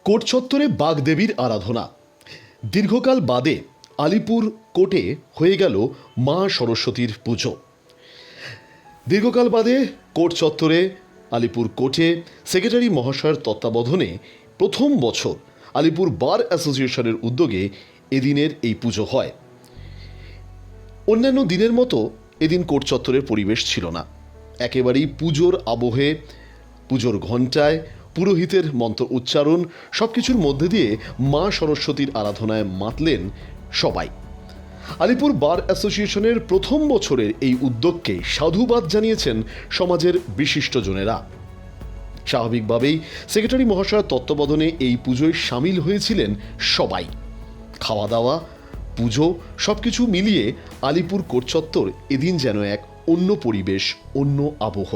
Court চত্বরে বাগদেবীর আরাধনা। দীর্ঘকাল বাদে আলিপুর কোর্টে হয়ে গেল মা সরস্বতীর পুজো। দীর্ঘকাল বাদে কোর্ট চত্বরে আলিপুর কোর্টে সেক্রেটারি মহাশয়ের তত্ত্বাবধানে প্রথম বছর আলিপুর বার অ্যাসোসিয়েশনের উদ্যোগে এদিনের এই পুজো হয়। অন্যান্য দিনের মতো এদিন কোর্ট চত্বরের পরিবেশ ছিল না। একেবারেই পুজোর আবহে, পুজোর ঘণ্টায়, পুরোহিতের মন্ত্র উচ্চারণ সব কিছুর মধ্যে দিয়ে মা সরস্বতীর আরাধনায় মাতলেন সবাই। আলিপুর বার অ্যাসোসিয়েশনের প্রথম বছরের এই উদ্যোগকে সাধুবাদ জানিয়েছেন সমাজের বিশিষ্টজনেরা। স্বাভাবিকভাবেই সেক্রেটারি মহাশয়ের তত্ত্বাবধানে এই পুজোয় সামিল হয়েছিলেন সবাই। খাওয়া দাওয়া, পুজো সবকিছু মিলিয়ে আলিপুর কোর্ট চত্বর এদিন যেন এক অন্য পরিবেশ, অন্য আবহ।